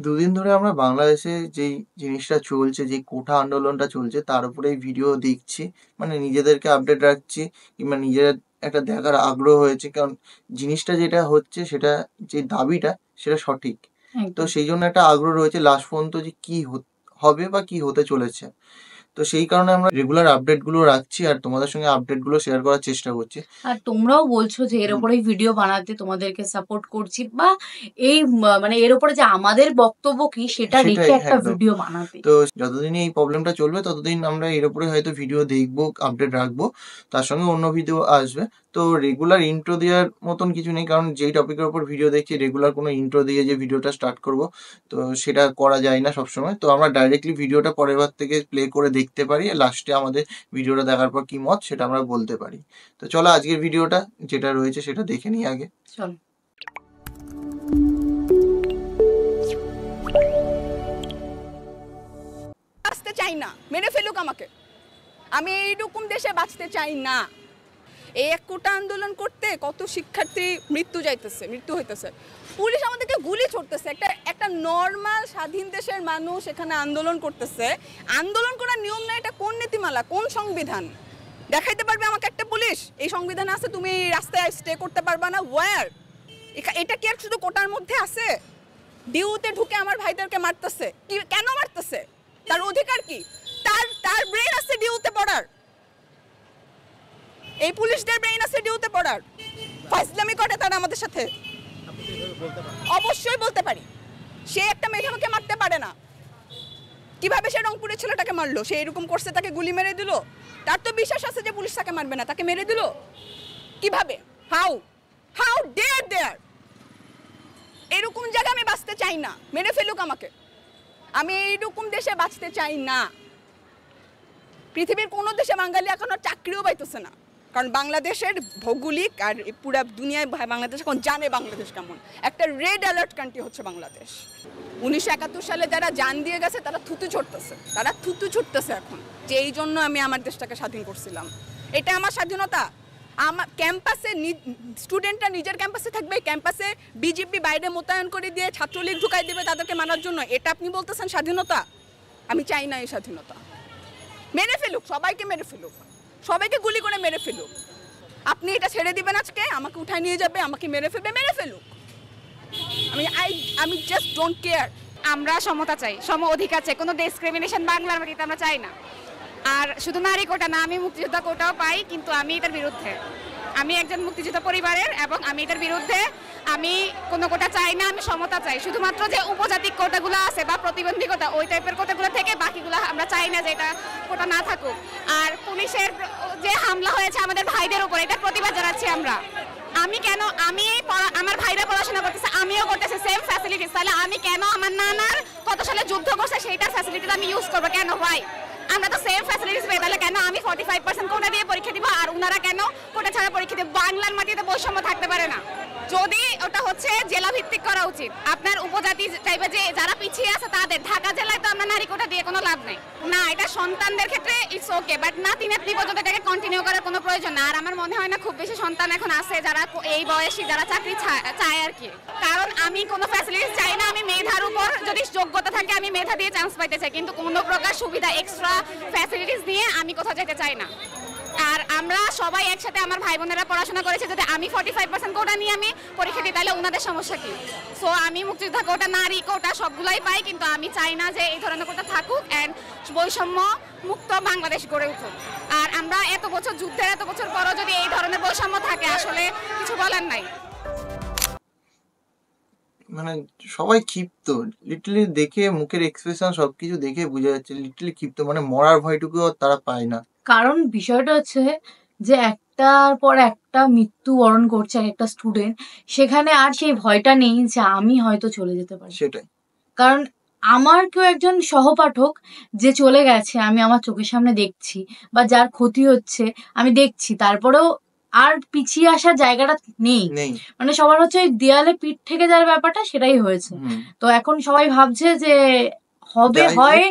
দুদিন ধরে আমরা বাংলাদেশে যেই জিনিসটা চলছে, যে কোঠা আন্দোলনটা চলছে, তার উপরেই ভিডিও দেখছি। মানে নিজেদেরকে আপডেট রাখছি, কিংবা নিজের একটা দেখার আগ্রহ হয়েছে, কারণ জিনিসটা যেটা হচ্ছে সেটা, যে দাবিটা সেটা সঠিক। তো সেই জন্য একটা আগ্রহ রয়েছে লাস্ট পর্যন্ত যে কি হবে বা কি হতে চলেছে। তো সেই কারণে আমরা রেগুলার আপডেটগুলো রাখছি আর তোমাদের সঙ্গে আপডেটগুলো শেয়ার করার চেষ্টা করছি। আর তোমরাও বলছো যে এর উপরেই ভিডিও বানাতে তোমাদেরকে সাপোর্ট করছি, বা এই মানে এর উপরে যে আমাদের বক্তব্য কি সেটা রেখে একটা ভিডিও বানাতে। তো যতদিন এই প্রবলেমটা চলবে ততদিন আমরা এর উপরে হয়তো ভিডিও দেখবো, আপডেট রাখবো, তার সঙ্গে অন্য ভিডিও আসবে। তো রেগুলার ইন্ট্রো দেওয়ার মতন কিছু নেই, কারণ যেই টপিকের উপর ভিডিও দেখছি রেগুলার কোনো ইন্ট্রো দিয়ে যে ভিডিওটা স্টার্ট করব, তো সেটা করা যায় না সবসময়। তো আমরা ডাইরেক্টলি ভিডিওটা পরের বার থেকে প্লে করে দেখতে পারি, লাস্টে আমাদের ভিডিওটা দেখার পর কি মত সেটা আমরা বলতে পারি। তো চলো আজকের ভিডিওটা যেটা রয়েছে সেটা দেখে নিই আগে। চলো। বাঁচতে চাই না, মেরে ফেলুক আমাকে, আমি এইরকম দেশে বাঁচতে চাই না। এই এক কোটা আন্দোলন করতে কত শিক্ষার্থী মৃত্যু হইতেছে, পুলিশ আমাদেরকে গুলি ছড়তেছে। একটা নর্মাল স্বাধীন দেশের মানুষ এখানে আন্দোলন করতেছে, আন্দোলন করার নিয়ম না, এটা কোন নীতিমালা, কোন সংবিধান দেখাইতে পারবে আমাকে একটা পুলিশ? এই সংবিধান আছে, তুমি রাস্তায় স্টে করতে পারবা না। ওয়ার এটা কি আর শুধু কোটার মধ্যে আছে? ডিউতে ঢুকে আমার ভাইদেরকে মারতেছে, কি কেন মারতেছে? তার অধিকার কি? তার ব্রেন আছে ডিউতে পড়ার, এই পুলিশদের ব্রেন আছে ডিউতে পড়ার। ফাইজলামি করে তারা আমাদের সাথে। অবশ্যই বলতে পারি, সে একটা মেধাবীকে মারতে পারে না। কিভাবে সে রংপুরের ছেলেটাকে মারলো? সে এরকম করছে, তাকে গুলি মেরে দিল? তার তো বিশ্বাস আছে যে পুলিশ তাকে মারবে না, তাকে মেরে দিল কিভাবে? হাউ ডেয়ার দেয়ার! এরকম জায়গায় আমি বাঁচতে চাই না, মেরে ফেলুক আমাকে, আমি এইরকম দেশে বাঁচতে চাই না। পৃথিবীর কোনো দেশে বাঙালি এখনো চাকরিও পাইতেছে না, কারণ বাংলাদেশের ভৌগোলিক আর পুরা দুনিয়ায় বাংলাদেশ এখন জানে বাংলাদেশ কেমন। একটা রেড অ্যালার্ট কান্ট্রি হচ্ছে বাংলাদেশ। 1971 সালে যারা জান দিয়ে গেছে তারা থুতু ছুটতেছে এখন, যে এই জন্য আমি আমার দেশটাকে স্বাধীন করছিলাম। এটা আমার স্বাধীনতা। আমার ক্যাম্পাসে স্টুডেন্টরা নিজের ক্যাম্পাসে থাকবে, ক্যাম্পাসে বিজেপি বাইরে মোতায়েন করে দিয়ে ছাত্রলীগ ঢুকাই দেবে তাদেরকে মানার জন্য, এটা আপনি বলতেছেন স্বাধীনতা? আমি চাই না এই স্বাধীনতা। মেরে ফেলুক, সবাইকে মেরে ফেলুক, সবাইকে গুলি করে মেরে ফেলুক। আপনি এটা ছেড়ে দিবেন আজকে? আমাকে উঠায় নিয়ে যাবে, আমাকে মেরে ফেলুক। আমি জাস্ট ডোন্ট কেয়ার। আমরা সমতা চাই, সম অধিকার চাই, কোনো ডিসক্রিমিনেশন বাংলার মাটিতে আমরা চাই না। আর শুধু নারী কোটা না, আমি মুক্তিযোদ্ধা কোটাও পাই, কিন্তু আমি এটার বিরুদ্ধে। আমি একজন মুক্তিযোদ্ধা পরিবারের, এবং আমি এটার বিরুদ্ধে। আমি কোনো কোটা চাই না, আমি সমতা চাই। শুধুমাত্র যে উপজাতিক কোটাগুলো আছে বা প্রতিবন্ধী কোটা, ওই টাইপের কোটাগুলো থেকে বাকিগুলো আমরা চাই না যে এটা কোটা না থাকুক। আর পুলিশের যে হামলা হয়েছে আমাদের ভাইদের উপর, এটার প্রতিবাদ জানাচ্ছি আমরা। আমার ভাইরা পড়াশোনা করতেছে, আমিও করতেছি, সেম ফ্যাসিলিটিস, তাহলে আমি কেন আমার নানার কত সালে যুদ্ধ করছে সেইটার ফ্যাসিলিটিস আমি ইউজ করবো কেন? ভাই আমরা তো সেম ফ্যাসিলিটিস পাই, তাহলে কেন আমি 45% কোটা দিয়ে পরীক্ষা দিব আর ওনারা কেন কোটা ছাড়া পরীক্ষা দিব? বাংলার মাটিতে বৈষম্য থাকতে পারে না। যদি ওটা হচ্ছে জেলা ভিত্তিক করা উচিত, আপনার উপজাতি টাইপের যে যারা পিছিয়ে আছে তাদের, ঢাকা জেলায় তো আমরা নারী কোটা দিয়ে কোনো লাভ নেই না। এটা সন্তানদের ক্ষেত্রে ইটস ওকে, বাট নাতি নাতনি পর্যন্ত এটাকে কন্টিনিউ করার কোনো প্রয়োজন না। আর আমার মনে হয় না খুব বেশি সন্তান এখন আছে যারা এই বয়সী যারা চাকরি চায় আর কি। কারণ আমি কোনো ফ্যাসিলিটিস চাই না, আমি মেধার উপর যদি যোগ্যতা থাকে আমি মেধা দিয়ে চান্স পাইতে চাই, কিন্তু কোনো প্রকার সুবিধা এক্সট্রা ফ্যাসিলিটিস দিয়ে আমি কোথাও যেতে চাই না। আর আমরা সবাই একসাথে, আমার ভাই বোনেরা পড়াশোনা করেছে, যদি আমি 45% কোটা নিয়ে আমি পরীক্ষা দিই তাহলে ওনাদের সমস্যা কি? সো আমি মুক্তিযোদ্ধা কোটা, নারী কোটা সবগুলাই পাই, কিন্তু আমি চাই না যে এই ধরনের কোটা থাকুক অ্যান্ড বৈষম্য মুক্ত বাংলাদেশ গড়ে উঠুক। আর আমরা এত বছর যুদ্ধের এত বছর পরও যদি এই ধরনের বৈষম্য থাকে, আসলে কিছু বলার নাই। মানে সবাই ক্ষিপ্ত, লিটারালি দেখে মুখের এক্সপ্রেশন সবকিছু দেখে বোঝা যাচ্ছে লিটারালি ক্ষিপ্ত, মানে মরার ভয়টুকু তারা পায় না। কারণ বিষয়টা হচ্ছে যে একটার পর একটা মৃত্যুবরণ করছে একটা স্টুডেন্ট, সেখানে আর সেই ভয়টা নেই যে আমি হয়তো চলে যেতে পারি। সেটাই, কারণ আমার কেউ একজন সহপাঠক যে চলে গেছে, আমি আমার চোখের সামনে দেখছি, বা যার ক্ষতি হচ্ছে আমি দেখছি, তারপরেও আর পিছিয়ে আসার জায়গাটা নেই। মানে সবার হচ্ছে ওই দেয়ালে পিঠ থেকে যাওয়ার ব্যাপারটা, সেটাই হয়েছে। তো এখন সবাই ভাবছে যে হবে হয়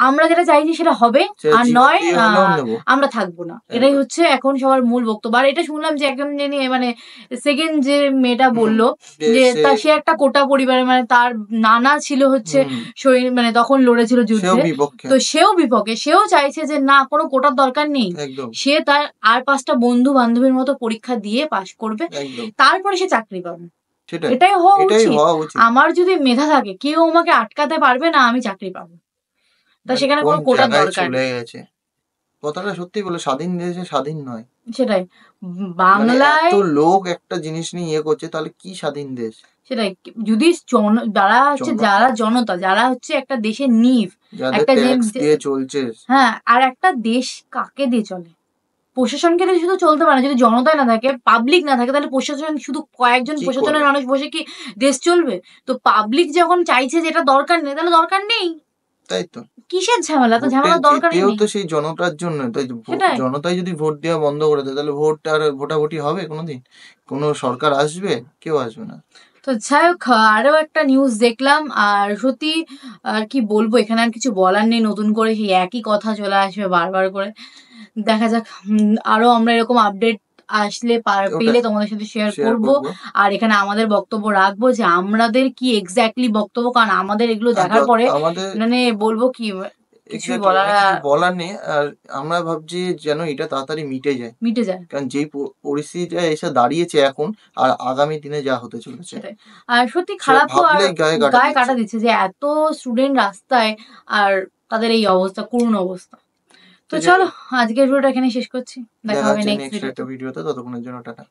আমরা যেটা চাইছি সেটা হবে, সেটা আর জীবন নয় দিয়ে হলেও নেবো। আমরা থাকবো না। এটাই হচ্ছে এখন সবার মূল বক্তব্য। আর এটা শুনলাম যে একজন যিনি মানে সেকেন্ড যে মেয়েটা বললো যে সে একটা কোটা পরিবারে, মানে তার নানা ছিল হচ্ছে মানে তখন লড়েছিল সেও যুদ্ধে, বিপক্ষে। তো সেও বিপক্ষে, সেও চাইছে যে না কোনো কোটার দরকার নেই, একদম সে তার আর 5টা বন্ধু বান্ধবীর মতো পরীক্ষা দিয়ে পাশ করবে, একদম তারপরে সে চাকরি পাবে। সেটাই এটাই হওয়া এটাই উচিত। হওয়া উচিত। আমার যদি মেধা থাকে কেউ আমাকে আটকাতে পারবে না, আমি চাকরি পাবো। তা সেখানে কোন কোনো কোটার জায়গায় দরকার চলে নেই। গেছে কথাটা সত্যি বলে, স্বাধীন দেশে স্বাধীন নয়। সেটাই মানে বাংলায় এত লোক একটা জিনিস নিয়ে ইয়ে করছে, তাহলে কি স্বাধীন দেশ? সেটাই যদি যারা হচ্ছে যারা জনতা, যারা হচ্ছে একটা দেশের নিভ, যাদের একটা ট্যাক্স দিয়ে চলছে, হ্যাঁ, আর একটা দেশ কাকে দিয়ে চলে? প্রশাসনকে দিয়ে শুধু চলতে পারে না। যদি জনতাই না থাকে, পাবলিক না থাকে, তাহলে প্রশাসন শুধু কয়েকজন কি প্রশাসনের করবে? মানুষ বসে কি দেশ চলবে? তো পাবলিক যখন চাইছে যে এটা দরকার নেই, তাহলে দরকার নেই। তাই তো কিসের ঝামেলা? তো ঝামেলার ভোটের দরকারই জিতেও নেই। তো সেই জনতার জন্য। তাই সেটাই। জনতাই যদি ভোট দেওয়া বন্ধ করে দেয়, তাহলে ভোট আর ভোটাভুটি হবে কোনোদিন? কোনো সরকার আসবে? কেউ আসবে না। তো যাই হোক, আরো একটা নিউজ দেখলাম, আর সত্যি আর কি বলবো, এখানে আর কিছু বলার নেই। নতুন করে সেই একই কথা চলে আসবে বারবার করে। দেখা যাক, আরো আমরা এরকম আপডেট আসলে পেলে তোমাদের সাথে শেয়ার করব। আর এখানে আমাদের বক্তব্য রাখবো যে আমাদের কি এক্স্যাক্টলি বক্তব্য, কারণ আমাদের এগুলো দেখার পরে মানে বলবো কি কিছু বলার নেই। আর আমরা ভাবছি যেন এটা তাড়াতাড়ি মিটে যায়, কারণ যেই পরিস্থিতিটা এসে দাঁড়িয়েছে এখন, আর আগামী দিনে যা হতে চলেছে। আর সত্যি খারাপ তো, আর গায়ে কাটা দিচ্ছে যে এত স্টুডেন্ট রাস্তায়, আর তাদের এই অবস্থা, করুণ অবস্থা। তো চলো আজকের ভিডিওটা এখানে শেষ করছি, দেখা হবে নেক্সট ভিডিওতে। ততক্ষণের জন্য টাটা।